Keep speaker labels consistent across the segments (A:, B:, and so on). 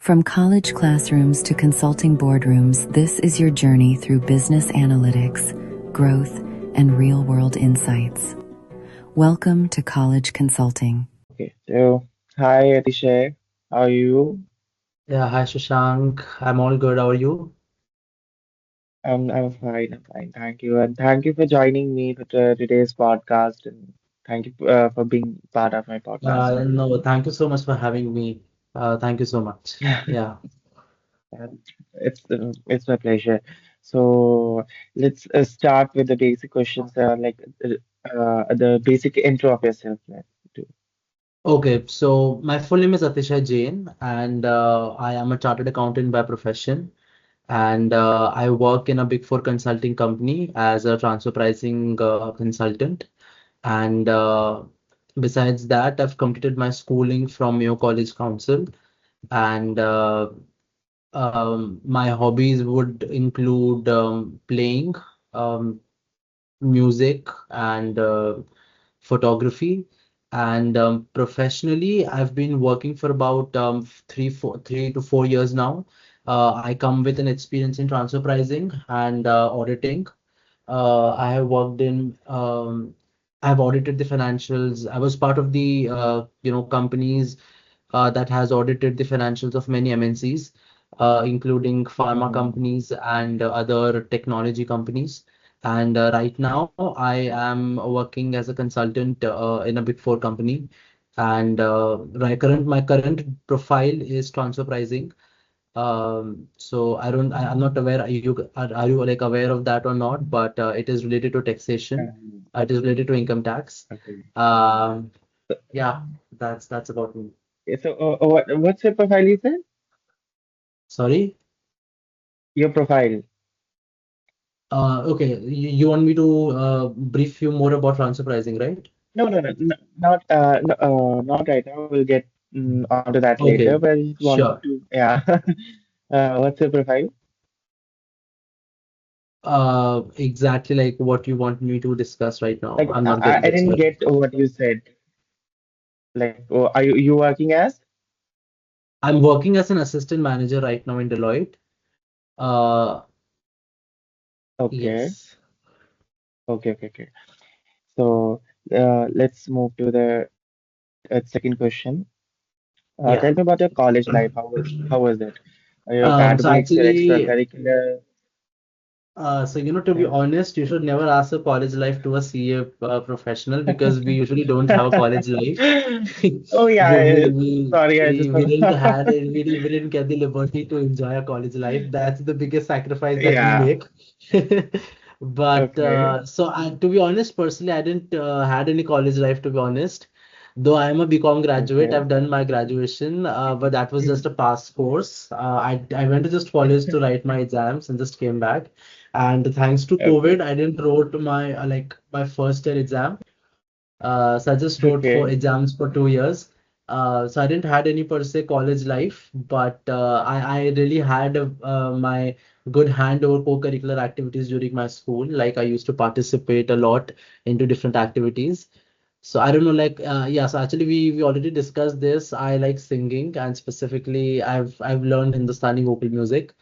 A: From college classrooms to consulting boardrooms, this is your journey through business analytics, growth, and real-world insights. Welcome to College Consulting.
B: Okay, so hi Atishay, how are you?
C: Yeah, hi Shashank. I'm all good. How are you?
B: I'm fine, I'm fine. Thank you, and thank you for joining me for today's podcast, and thank you for being part of my podcast.
C: No, thank you so much for having me. Thank you so much. Yeah.
B: And it's my pleasure. So let's start with the basic questions, the basic intro of yourself. Let's do.
C: Okay, so my full name is Atishay Jain, and I am a chartered accountant by profession. And I work in a Big Four consulting company as a transfer pricing consultant. And besides that, I've completed my schooling from Mayo College Council. And my hobbies would include playing. Um, Music and photography. And professionally, I've been working for about 3 to 4 years now. I come with an experience in transfer pricing and auditing. I have worked in, I've audited the financials. I was part of the, companies that has audited the financials of many MNCs, including pharma
B: Mhm.
C: companies and other technology companies. And right now, I am working as a consultant in a Big Four company. And my current profile is transfer pricing. So I'm not aware. Are you like aware of that or not? But it is related to taxation. It is related to income tax.
B: Okay.
C: Um,
B: So,
C: yeah, that's about me.
B: what's your profile you said?
C: Sorry.
B: Your profile.
C: Okay, you want me to brief you more about transfer pricing, right?
B: No, not right now. We'll get onto that later.
C: Okay,
B: But I just wanted
C: sure.
B: to, yeah. What's your profile?
C: Exactly like what you want me to discuss right now.
B: Like,
C: I'm not
B: I
C: getting it.
B: didn't
C: Sorry.
B: get what you said. Like, oh, are you working as?
C: I'm working as an assistant manager right now in Deloitte. Uh,
B: Okay,
C: yes.
B: okay. So, let's move to the second question.
C: Yeah.
B: Tell me about your college life. How was it? Your
C: So
B: academics, your
C: actually,
B: extracurricular.
C: to be
B: Yeah.
C: honest, you should never ask a college life to a CA professional because we usually don't have a college life.
B: Oh yeah. Sorry, I just
C: We didn't
B: forgot.
C: had it, we didn't get the liberty to enjoy a college life. That's the biggest sacrifice that we
B: Yeah.
C: make. But
B: Okay.
C: to be honest, personally, I didn't had any college life, to be honest. Though I am a BCom graduate,
B: Okay.
C: I've done my graduation, but that was just a pass course. I went to just college to write my exams and just came back. And thanks to COVID,
B: Okay.
C: I didn't wrote my my first year exam. So I just wrote for
B: Okay.
C: exams for 2 years. So I didn't had any per se college life, but I really had my good hand over co-curricular activities during my school. Like I used to participate a lot into different activities. So I don't know, yeah. So actually, we already discussed this. I like singing, and specifically, I've learned Hindustani vocal music,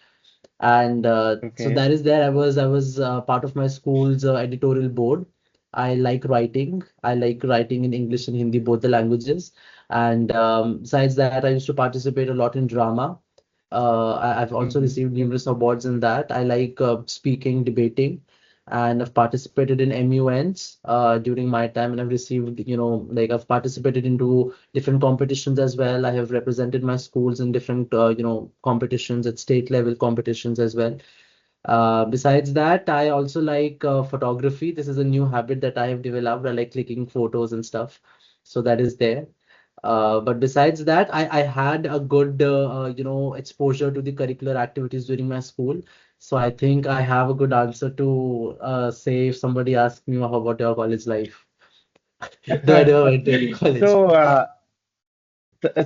C: and so
B: Okay.
C: that is there. I was part of my school's editorial board. I like writing in English and Hindi, both the languages. And besides that, I used to participate a lot in drama. I've also
B: Hmm.
C: received numerous awards in that. I like speaking, debating, and I've participated in MUNs during my time, and I've received, I've participated into different competitions as well. I have represented my schools in different, competitions at state level competitions as well. Besides that, I also like photography. This is a new habit that I have developed. I like clicking photos and stuff. So that is there. But besides that, I had a good, exposure to the curricular activities during my school. So I think I have a good answer to say if somebody asks me how about your college life. Though I never went to any college.
B: So,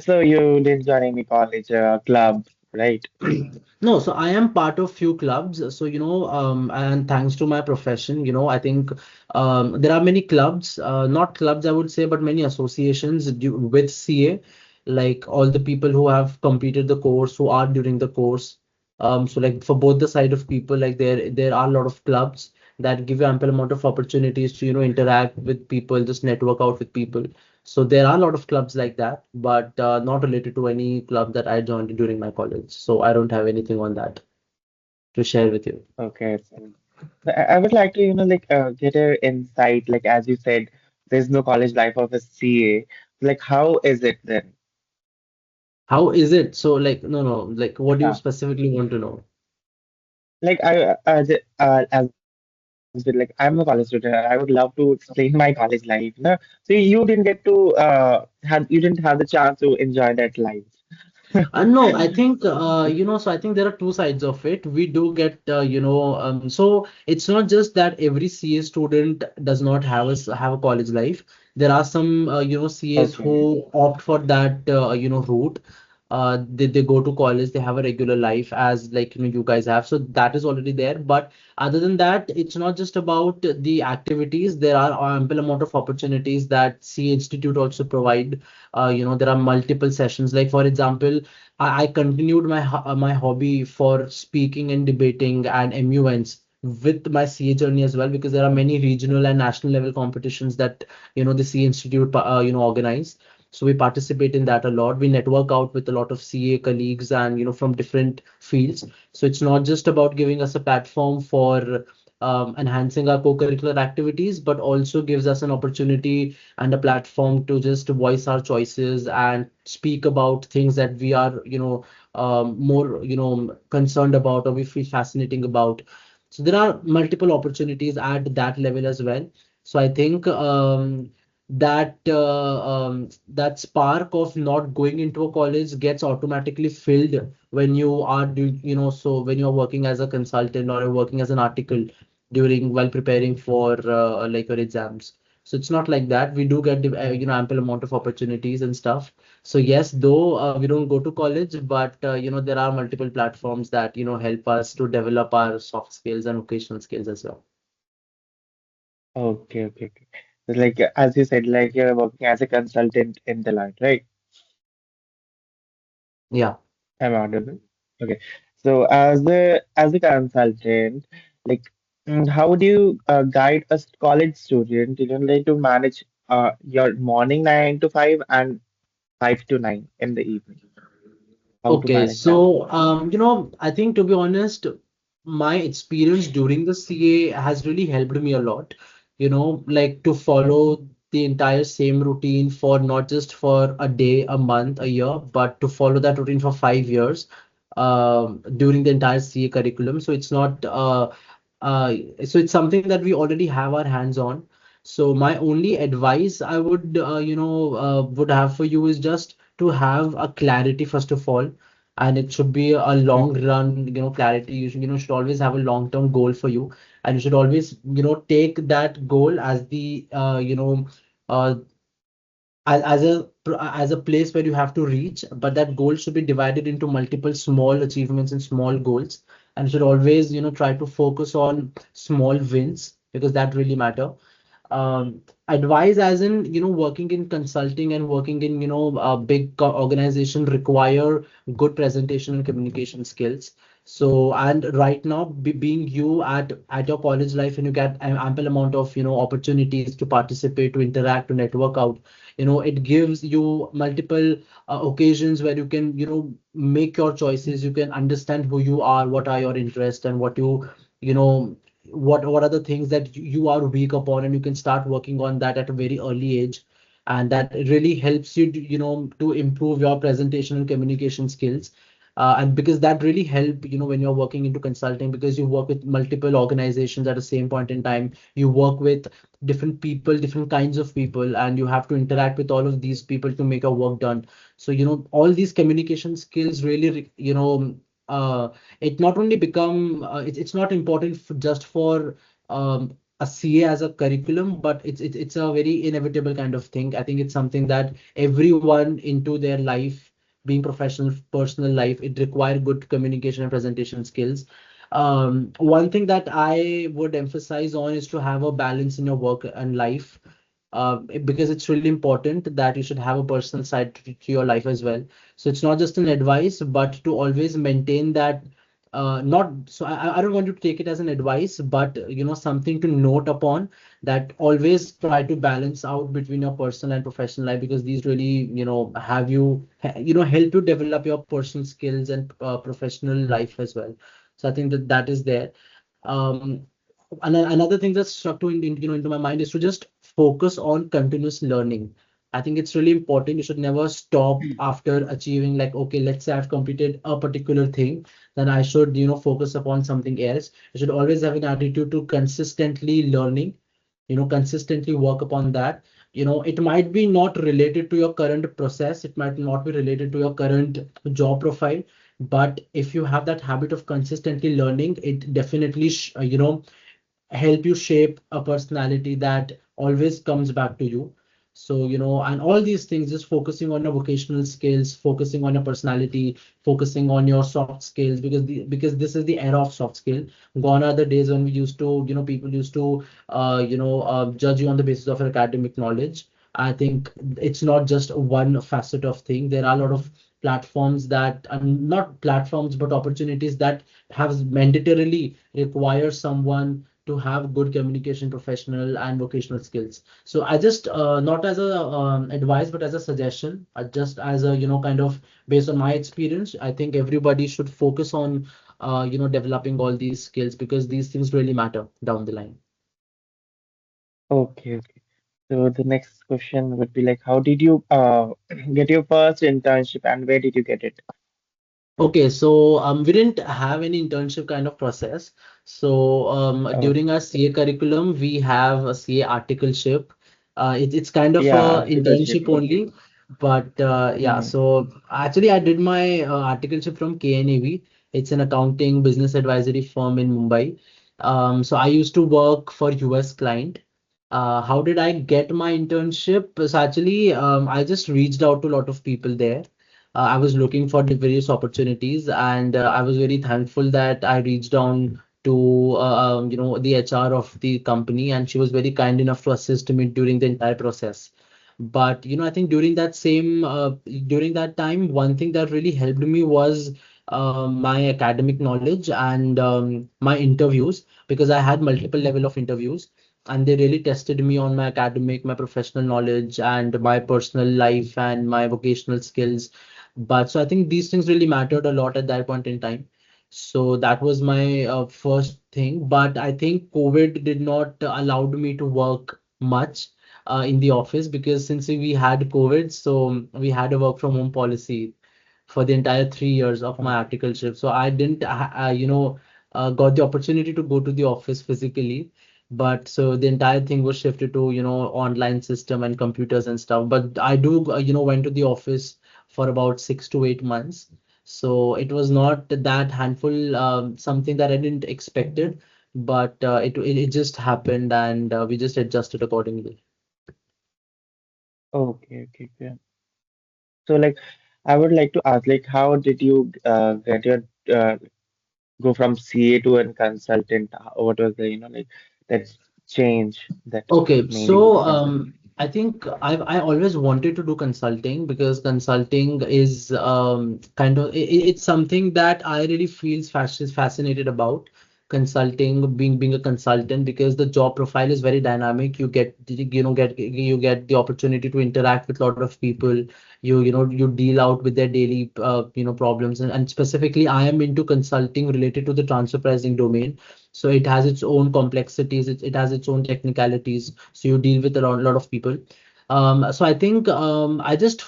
B: so you didn't join any college club, right?
C: No, so I am part of few clubs. So, and thanks to my profession, I think there are many clubs, not clubs, I would say, but many associations with CA. like all the people who have completed the course, who are during the course. So like for both the side of people, like there are a lot of clubs that give you ample amount of opportunities to, interact with people, just network out with people. So there are a lot of clubs like that, but not related to any club that I joined during my college. So I don't have anything on that to share with you.
B: Okay. I would like to, get a insight, like as you said, there's no college life of a CA. Like, how is it then?
C: How is it? So like, no, no, like what do you
B: Yeah.
C: specifically want to know?
B: Like as with, like I'm a college student, I would love to explain my college life. So you didn't get to you didn't have the chance to enjoy that life.
C: No, I think so I think there are two sides of it. We do get so it's not just that every CA student does not have have a college life. There are some CAs
B: Okay.
C: who opt for that route. They go to college, they have a regular life as like you guys have. So that is already there. But other than that, it's not just about the activities. There are ample amount of opportunities that CA Institute also provide. There are multiple sessions. Like for example, I continued my hobby for speaking and debating and MUNs with my CA journey as well, because there are many regional and national level competitions that the CA Institute organize. So we participate in that a lot. We network out with a lot of CA colleagues and from different fields. So it's not just about giving us a platform for enhancing our co-curricular activities, but also gives us an opportunity and a platform to just voice our choices and speak about things that we are, more, concerned about or we feel fascinating about. So there are multiple opportunities at that level as well. So I think that spark of not going into a college gets automatically filled when you are doing, so when you're working as a consultant or you're working as an article during while preparing for like your exams. So it's not like that. We do get ample amount of opportunities and stuff. So yes, though we don't go to college, but there are multiple platforms that help us to develop our soft skills and vocational skills as well.
B: Okay, okay, okay. It's like as you said, like you're working as a consultant in the line, right?
C: Yeah.
B: I'm audible. Okay. So as a consultant, like how do you guide a college student, like to manage your morning 9 to 5 and 5 to 9 in the evening? How to
C: Okay,
B: manage that?
C: so I think to be honest, my experience during the CA has really helped me a lot. Like to follow the entire same routine for not just for a day, a month, a year, but to follow that routine for 5 years during the entire CA curriculum. Uh, so it's something that we already have our hands on. So my only advice I would would have for you is just to have a clarity first of all, and it should be a long
B: Okay.
C: run clarity. You should always have a long term goal for you, and you should always take that goal as the uh, as a place where you have to reach, but that goal should be divided into multiple small achievements and small goals, and you should always try to focus on small wins because that really matter. Advice as in working in consulting and working in a big organization require good presentation and communication skills. So and right now being you at your college life and you get an ample amount of opportunities to participate, to interact, to network out, it gives you multiple occasions where you can make your choices, you can understand who you are, what are your interests, and you know what are the things that you are weak upon, and you can start working on that at a very early age, and that really helps you to improve your presentation and communication skills. And because that really help when you're working into consulting, because you work with multiple organizations at the same point in time, you work with different people, different kinds of people, and you have to interact with all of these people to make your work done. So all these communication skills really it not only become it's not important just for a CA as a curriculum, but it's a very inevitable kind of thing. I think it's something that everyone into their life, being professional, personal life, it require good communication and presentation skills. One thing that I would emphasize on is to have a balance in your work and life. because it's really important that you should have a personal side to your life as well. So it's not just an advice, but to always maintain that. Not so I don't want you to take it as an advice, but something to note upon, that always try to balance out between your personal and professional life, because these really have you help you develop your personal skills and professional life as well. So I think that that is there. um Another thing that's struck into my mind is to just focus on continuous learning. I think it's really important. You should never stop after achieving, like, okay, let's say I've completed a particular thing, then I should focus upon something else. You should always have an attitude to consistently learning, consistently work upon that. It might be not related to your current process, it might not be related to your current job profile, but if you have that habit of consistently learning, it definitely help you shape a personality that always comes back to you. So, and all these things, just focusing on your vocational skills, focusing on your personality, focusing on your soft skills, because this is the era of soft skill. Gone are the days when we used to, people used to, judge you on the basis of your academic knowledge. I think it's not just one facet of thing. There are a lot of platforms that are not platforms, but opportunities that have mandatorily require someone to have good communication, professional and vocational skills. So I just not as a advice, but as a suggestion, just as a kind of based on my experience, I think everybody should focus on developing all these skills, because these things really matter down the line.
B: Okay, okay. So the next question would be like, how did you get your first internship and where did you get it?
C: Okay, so we didn't have any internship kind of process. So
B: Oh,
C: during our CA curriculum, we have a CA articleship. It's kind of
B: yeah,
C: a
B: articleship.
C: internship
B: Okay.
C: only, but yeah.
B: Hmm.
C: So actually, I did my articleship from KNAV. It's an accounting business advisory firm in Mumbai. So I used to work for US client. How did I get my internship? So actually, I just reached out to a lot of people there. I was looking for the various opportunities, and I was very thankful that I reached down to the HR of the company, and she was very kind enough to assist me during the entire process. But I think during that time, one thing that really helped me was my academic knowledge and my interviews, because I had multiple level of interviews, and they really tested me on my academic, my professional knowledge, and my personal life and my vocational skills. But so I think these things really mattered a lot at that point in time. So that was my first thing. But I think COVID did not allowed me to work much in the office, because since we had COVID, so we had a work from home policy for the entire 3 years of my
B: Okay.
C: articleship. So I didn't, got the opportunity to go to the office physically. But so the entire thing was shifted to, online system and computers and stuff. But I do, went to the office for about 6 to 8 months. So it was not that handful, something that I didn't expected, but it just happened, and we just adjusted accordingly.
B: Okay, okay, yeah. So like I would like to ask like how did you get your go from CA to a consultant? What was the like that change that
C: Okay,
B: made you
C: so
B: become that?
C: I think I always wanted to do consulting, because consulting is kind of it's something that I really feels fascinated about. Consulting, being a consultant, because the job profile is very dynamic. You get the opportunity to interact with a lot of people. You deal out with their daily problems, and specifically I am into consulting related to the transfer pricing domain. So it has its own complexities, it has its own technicalities, so you deal with a lot of people. So I think I just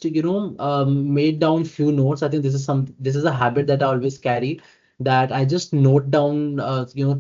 C: made down few notes. I think this is a habit that I always carry, that I just note down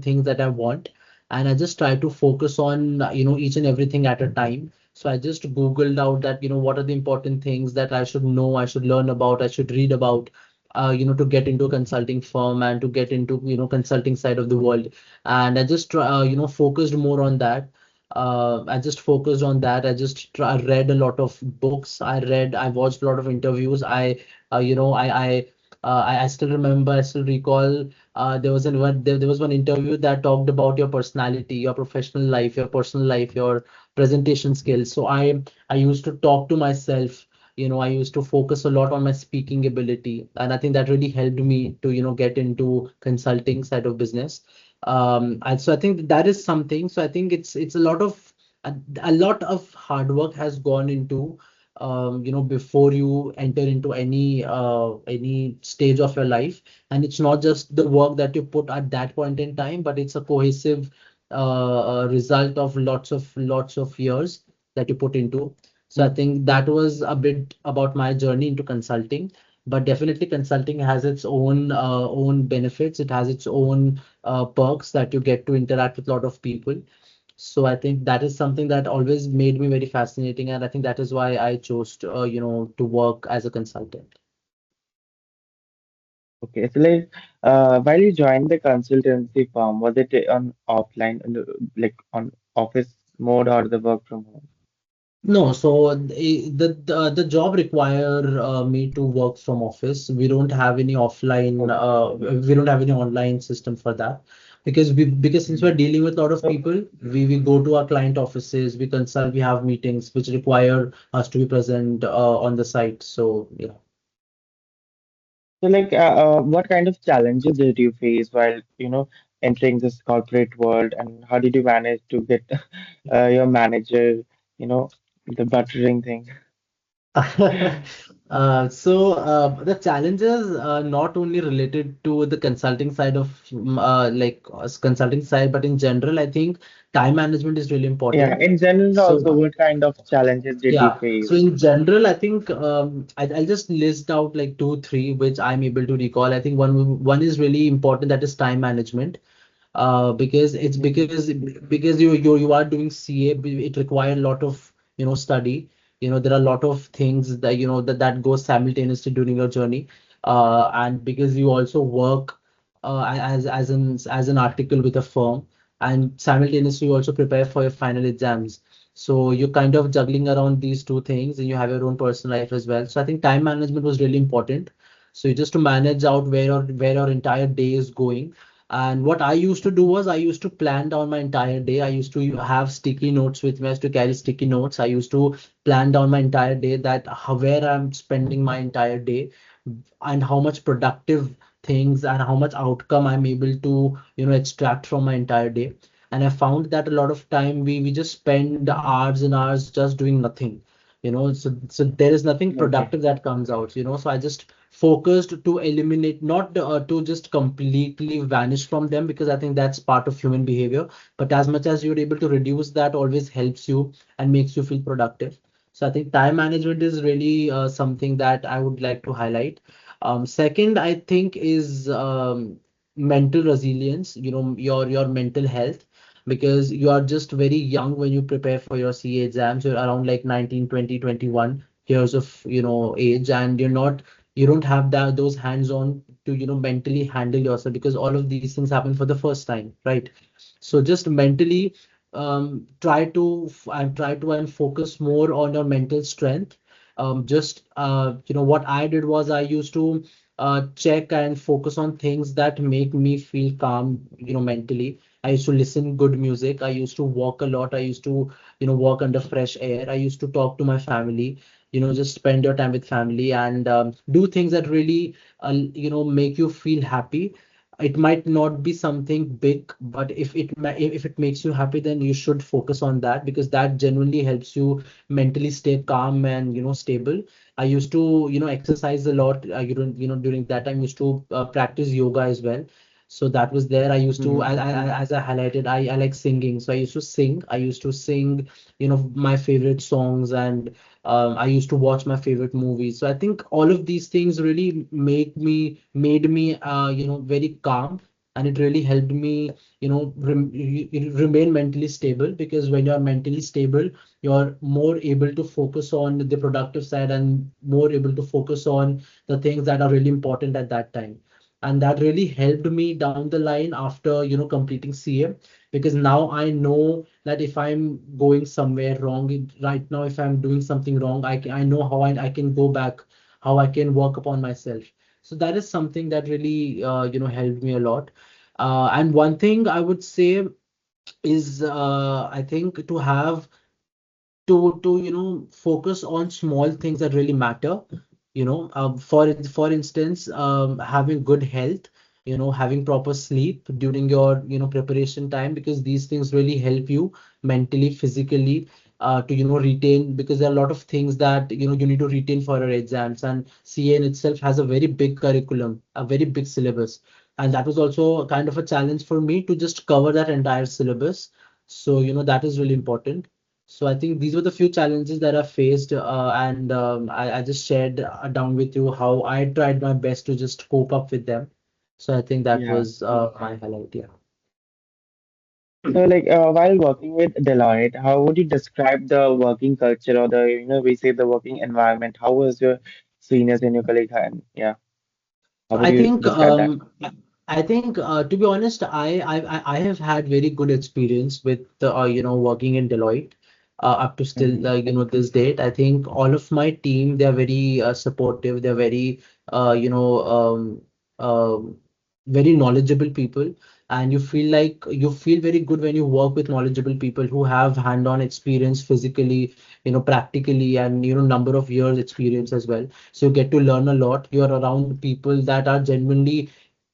C: things that I want, and I just try to focus on each and everything at a time. So I just googled out that what are the important things that I should know, I should learn about, I should read about, to get into a consulting firm and to get into consulting side of the world. And I just focused more on that. I just focused on that. I read a lot of books. I watched a lot of interviews. I I still remember, I still recall, there was one interview that talked about your personality, your professional life, your personal life, your presentation skills. So I used to talk to myself. I used to focus a lot on my speaking ability, and I think that really helped me to get into consulting side of business. So I think that is something. So I think it's a lot of hard work has gone into before you enter into any stage of your life. And it's not just the work that you put at that point in time, but it's a cohesive result of lots of years that you put into. So I
B: Mm.
C: think that was a bit about my journey into consulting. But definitely consulting has its own benefits. It has its own perks that you get to interact with a lot of people. So I think that is something that always made me very fascinating, and I think that is why I chose to work as a consultant.
B: Okay, so while you joined the consultancy firm, was it on offline, like on office mode or the work from home?
C: No, so the job require me to work from office. We don't have any offline,
B: Okay.
C: we don't have any online system for that, because since we're
B: Mhm.
C: dealing with a lot of
B: So,
C: people, we go to our client offices, we consult, we have meetings which require us to be present on the site. So yeah.
B: what kind of challenges did you face while, entering this corporate world, and how did you manage to get your manager, you know, the buttering thing?
C: The challenges are not only related to the consulting side of consulting side, but in general, I think time management is really
B: Yeah,
C: important.
B: in general, also,
C: So
B: what kind of challenges did you
C: yeah, so
B: face?
C: in general, I think I'll just list out like two, three, which I'm able to recall. I think one is really important, that is time management. Because it's
B: Mm-hmm.
C: because you are doing CA, it requires a lot of study. There are a lot of things that that goes simultaneously during your journey, and because you also work as an article with a firm, and simultaneously you also prepare for your final exams. So you're kind of juggling around these two things, and you have your own personal life as well. So I think time management was really important. So just to manage out where your entire day is going. And what I used to do was I used to plan down my entire day. I used to have sticky notes with me. I used to carry sticky notes. I used to plan down my entire day, that where I'm spending my entire day, and how much productive things and how much outcome I'm able to extract from my entire day. And I found that a lot of time we just spend hours and hours just doing nothing. So there is nothing
B: Okay.
C: productive that comes out. So I just focused to eliminate, not to just completely vanish from them, because I think that's part of human behavior. But as much as you're able to reduce that, always helps you and makes you feel productive. So I think time management is really something that I would like to highlight. Second, I think, is mental resilience, your mental health, because you are just very young when you prepare for your CA exams. You're around like 19, 20, 21 years of age, and you don't have those hands on to mentally handle yourself, because all of these things happen for the first time, right? So just mentally, try to and focus more on your mental strength. Just what I did was I used to check and focus on things that make me feel calm, mentally. I used to listen good music. I used to walk a lot. I used to walk under fresh air. I used to talk to my family. Just spend your time with family, and do things that really make you feel happy. It might not be something big, but if it makes you happy, then you should focus on that, because that genuinely helps you mentally stay calm and stable. I used to exercise a lot. During that time, I used to practice yoga as well. So that was there. I used to,
B: Mm-hmm.
C: as I highlighted, I like singing. So I used to sing. I used to sing, my favorite songs, and I used to watch my favorite movies. So I think all of these things really made me very calm, and it really helped me remain mentally stable, because when you're mentally stable, you're more able to focus on the productive side, and more able to focus on the things that are really important at that time. And that really helped me down the line after completing CA, because now I know that if I'm going somewhere wrong right now, if I'm doing something wrong, I know how I can go back, how I can work upon myself. So that is something that really helped me a lot. And one thing I would say is I think to have to focus on small things that really matter. For instance, having good health, having proper sleep during your preparation time, because these things really help you mentally, physically, to retain, because there are a lot of things that you need to retain for your exams, and CA in itself has a very big curriculum, a very big syllabus, and that was also kind of a challenge for me to just cover that entire syllabus. So that is really important. So I think these were the few challenges that I faced, and I just shared down with you how I tried my best to just cope up with them. So I think that
B: Yeah.
C: was my highlight. Yeah.
B: So, like, while working with Deloitte, how would you describe the working culture or the, we say the working environment? How was your seniors and your colleague? And yeah, how
C: So
B: would
C: I
B: you
C: think
B: describe that?
C: I think to be honest, I have had very good experience with working in Deloitte up to still
B: Mm-hmm.
C: this date. I think all of my team, they're very supportive. They're very uh, you know um, um very knowledgeable people, and you feel very good when you work with knowledgeable people who have hand-on experience physically, practically, and number of years experience as well. So you get to learn a lot. You're around people that are genuinely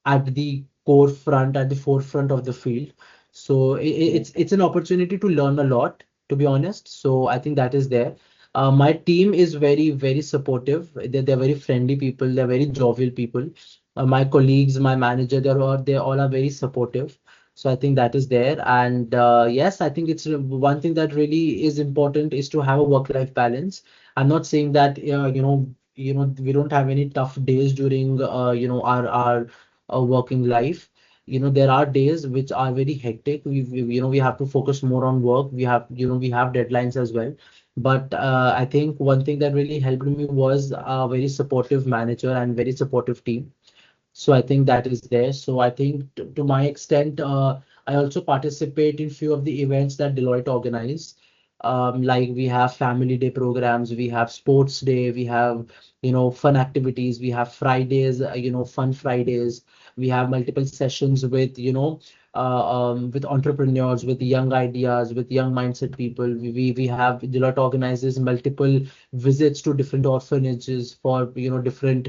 C: at the at the forefront of the field. So it's an opportunity to learn a lot, to be honest. So I think that is there. My team is very, very supportive. They're very friendly people. They're very jovial people. My colleagues, my manager, they all are very supportive. So I think that is there. And yes, I think it's one thing that really is important is to have a work-life balance. I'm not saying that we don't have any tough days during our working life. There are days which are very hectic. We have to focus more on work. We have deadlines as well. But I think one thing that really helped me was a very supportive manager and very supportive team. So I think that is there. So I think to my extent, I also participate in few of the events that Deloitte organize. Like we have family day programs, we have sports day, we have fun activities, we have Fridays, fun Fridays. We have multiple sessions with with entrepreneurs, with young ideas, with young mindset people. We have Deloitte organizes multiple visits to different orphanages for different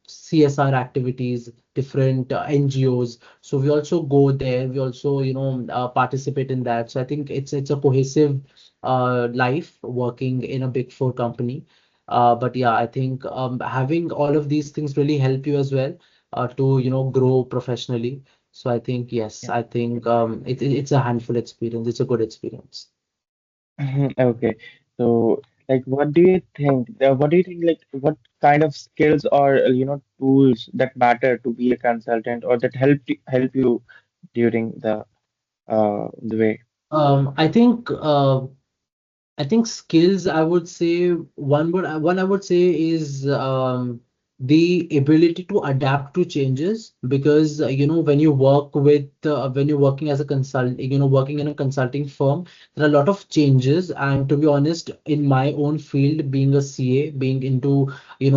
C: CSR activities, different NGOs. So we also go there. We also, participate in that. So I think it's a cohesive life working in a Big Four company. But yeah, I think having all of these things really help you as well to grow professionally. So I think yes,
B: Yeah.
C: I think it's a handful experience. It's a good experience.
B: Okay. So, like, what do you think? What do you think? Like, what kind of skills or tools that matter to be a consultant or that help you during the way?
C: I think skills, I would say one I would say is the ability to adapt to changes, because when you're working as a working in a consulting firm, there are a lot of changes. And to be honest, in my own field, being a CA, being into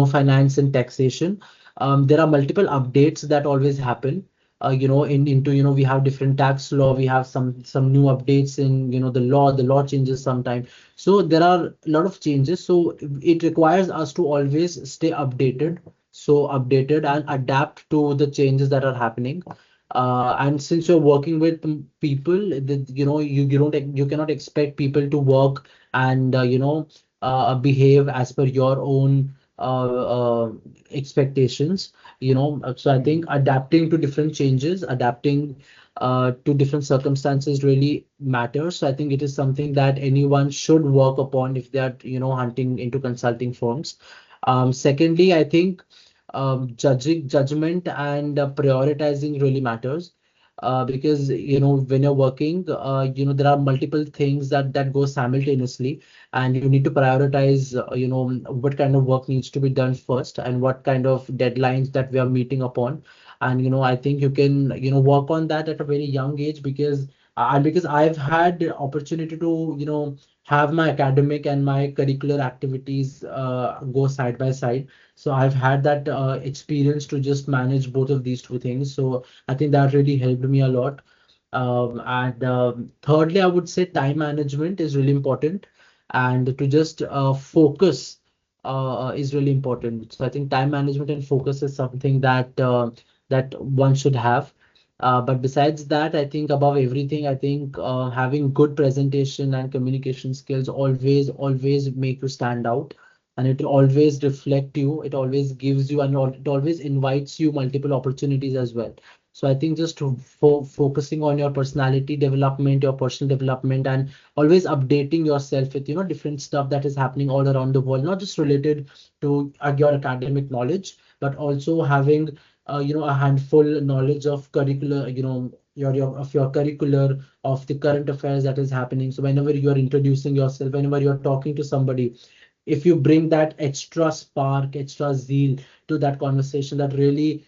C: finance and taxation, there are multiple updates that always happen. We have different tax law, we have some new updates in the law changes sometimes. So there are a lot of changes. So it requires us to always stay updated. So updated and adapt to the changes that are happening. And since you're working with people, you cannot expect people to work and behave as per your own expectations. So I think adapting to different changes, adapting to different circumstances really matters. So I think it is something that anyone should work upon if they are, hunting into consulting firms. Secondly, I think judgment and prioritizing really matters. Because when you're working, there are multiple things that go simultaneously, and you need to prioritize, what kind of work needs to be done first, and what kind of deadlines that we are meeting upon. And I think you can work on that at a very young age, because And because I've had the opportunity to, have my academic and my curricular activities go side by side. So I've had that experience to just manage both of these two things. So I think that really helped me a lot. And thirdly, I would say time management is really important, and to just focus is really important. So I think time management and focus is something that one should have. But besides that, I think above everything, I think having good presentation and communication skills always make you stand out, and it will always reflect you. It always gives you, and it always invites you multiple opportunities as well. So I think just to focusing on your personality development, your personal development, and always updating yourself with different stuff that is happening all around the world, not just related to your academic knowledge, but also having a handful knowledge of curricular, your curricular, of the current affairs that is happening. So whenever you are introducing yourself, whenever you are talking to somebody, if you bring that extra spark, extra zeal to that conversation, that really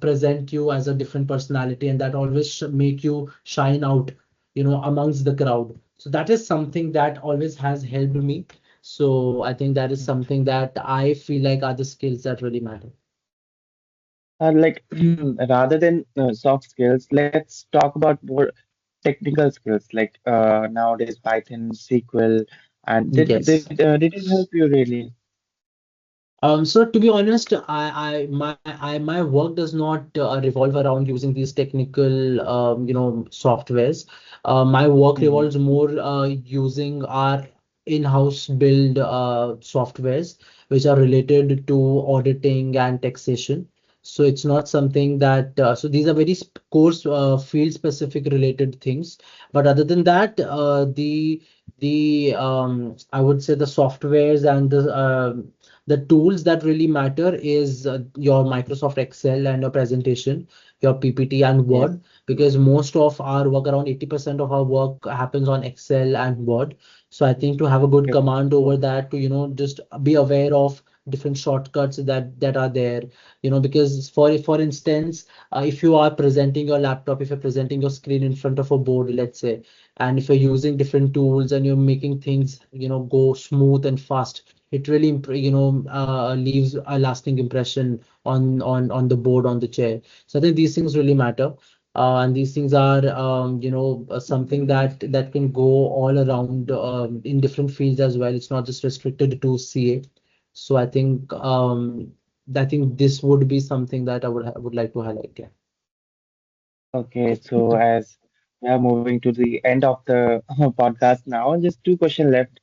C: present you as a different personality, and that always make you shine out amongst the crowd. So that is something that always has helped me. So I think that is something that I feel like are the skills that really matter.
B: Like rather than soft skills, let's talk about more technical skills like nowadays Python, SQL, and
C: Yes.
B: did it help you really?
C: So to be honest, my work does not revolve around using these technical, softwares. My work
B: Hmm.
C: revolves more using our in-house build softwares, which are related to auditing and taxation. So it's not something that, so these are very course field specific related things. But other than that, the I would say the softwares and the tools that really matter is your Microsoft Excel and your presentation, your PPT and
B: Yes.
C: Word, because most of our work, around 80% of our work happens on Excel and Word. So I think to have a good
B: Okay.
C: command over that, to just be aware of different shortcuts that are there, because for instance, if you are presenting your laptop, if you're presenting your screen in front of a board, let's say, and if you're using different tools and you're making things go smooth and fast, it really leaves a lasting impression on the board, on the chair. So I think these things really matter. And these things are something that can go all around in different fields as well. It's not just restricted to CA. So I think this would be something that I would like to highlight. Yeah.
B: Okay, so as we are moving to the end of the podcast now, just two questions left.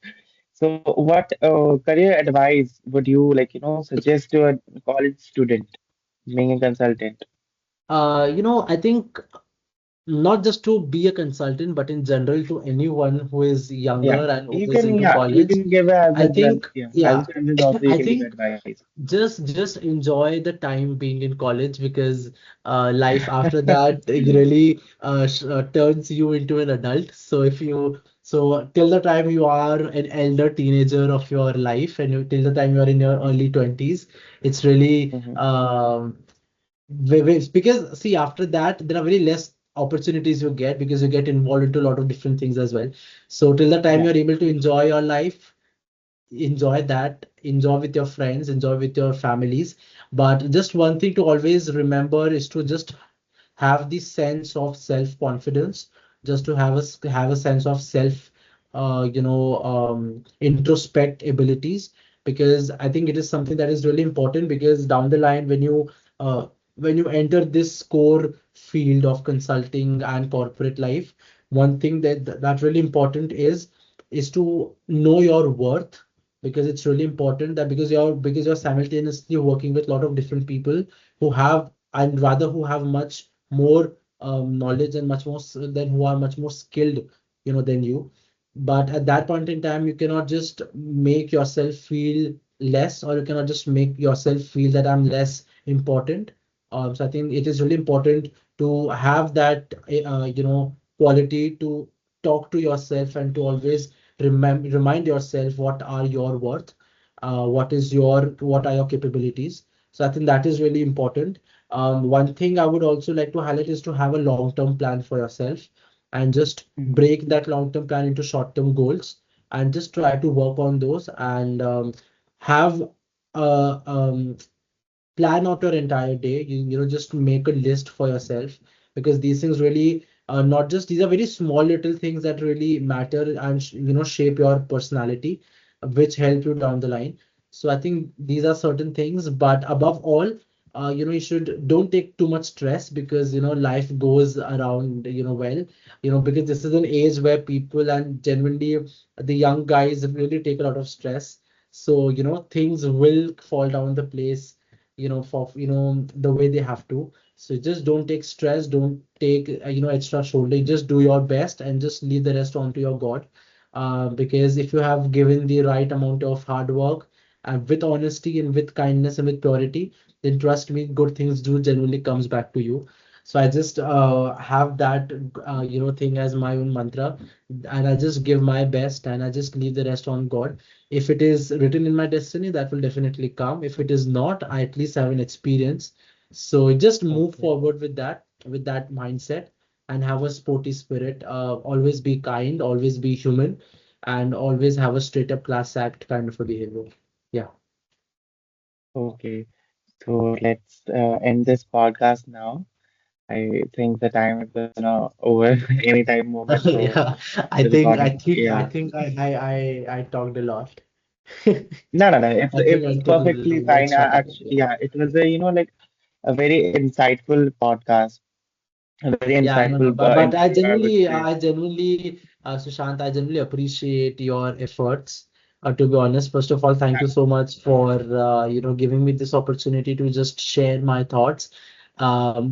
B: So, what career advice would you suggest to a college student being a consultant?
C: I think not just to be a consultant, but in general to anyone who is
B: Yeah,
C: younger and who
B: you
C: is
B: can,
C: into
B: yeah, you
C: college.
B: can give as
C: I
B: a well,
C: think,
B: yeah, as a
C: yeah,
B: student also you
C: I
B: can give
C: think
B: advice.
C: just enjoy the time being in college, because life after that really turns you into an adult. So till the time you are an elder teenager of your life, and till the time you are in your early 20s, it's really
B: Hmm.
C: because see, after that there are very less opportunities you get, because you get involved into a lot of different things as well. So till the time
B: Yeah.
C: you're able to enjoy your life, enjoy that, enjoy with your friends, enjoy with your families. But just one thing to always remember is to just have this sense of self confidence, just to have a sense of self introspect abilities, because I think it is something that is really important, because down the line, uh, when you enter this core field of consulting and corporate life, one thing that really important is to know your worth, because it's really important that, because you're simultaneously working with a lot of different people who have, and rather who have much more knowledge, and much more than who are much more skilled than you. But at that point in time, you cannot just make yourself feel less, or you cannot just make yourself feel that I'm less important. So I think it is really important to have that quality to talk to yourself, and to always remind yourself what are your worth, what are your capabilities. So I think that is really important. One thing I would also like to highlight is to have a long-term plan for yourself. and just
B: Mhm.
C: break that long-term plan into short-term goals and just try to work on those and have a plan out your entire day. You know, just make a list for yourself, because these things really not just, these are very small little things that really matter and shape your personality, which help you down the line. So I think these are certain things, but above all, you should don't take too much stress, because life goes around, well, because this is an age where people, and genuinely the young guys, really take a lot of stress. So things will fall down the place, for the way they have to. So just don't take stress, don't take extra shoulder. Just do your best and just leave the rest onto your God. Because if you have given the right amount of hard work, and with honesty and with kindness and with purity, then trust me, good things do genuinely comes back to you. So I just have that thing as my own mantra, and I just give my best and I just leave the rest on God. If it is written in my destiny, that will definitely come. If it is not, I at least have an experience. So just move
B: Okay.
C: forward with that mindset, and have a sporty spirit. Always be kind, always be human, and always have a straight up class act kind of a behavior. Yeah.
B: Okay. So let's end this podcast now. I think the time is gonna over any time moment, so
C: Yeah. I
B: the
C: think I
B: recording,
C: think I
B: yeah.
C: think I talked a lot.
B: No, no, no. It's
C: I think
B: it's
C: I took a
B: perfectly fine.
C: extra time.
B: Actually, yeah, it was a like a very insightful podcast, a very
C: Yeah, no, no,
B: insightful
C: but
B: interview, I would say.
C: Sushant, I genuinely appreciate your efforts. To be honest, first of all, thank you so much for giving me this opportunity to just share my thoughts.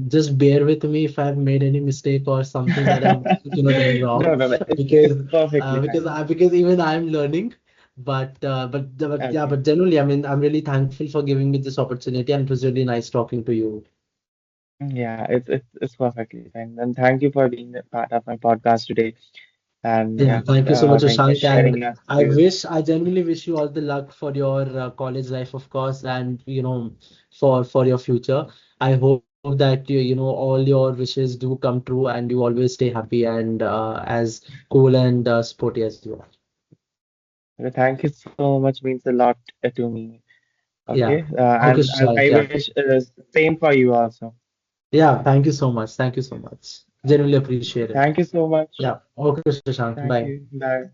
C: Just bear with me if I've made any mistake or something that I've done
B: No,
C: wrong,
B: no, no. It's
C: because
B: perfectly fine.
C: because even I'm learning. But yeah,
B: Okay.
C: but generally, I mean, I'm really thankful for giving me this opportunity, and it was really nice talking to you.
B: Yeah, it's perfectly fine. And thank you for being a part of my podcast today. And
C: Yeah,
B: yeah,
C: thank you so much,
B: thank you for
C: Ashank. And
B: sharing your experience.
C: I genuinely wish you all the luck for your college life, of course, and for your future. I hope that all your wishes do come true, and you always stay happy and as cool and sporty as you are.
B: Thank you so much. Means a lot to me.
C: Yeah.
B: Okay.
C: Okay,
B: And
C: Shashank.
B: I
C: Yeah.
B: wish same for you also.
C: Yeah. Thank you so much. Thank you so much. Genuinely appreciate it.
B: Thank you so much.
C: Yeah. Okay, Shashank.
B: Thank
C: Bye.
B: you. Bye.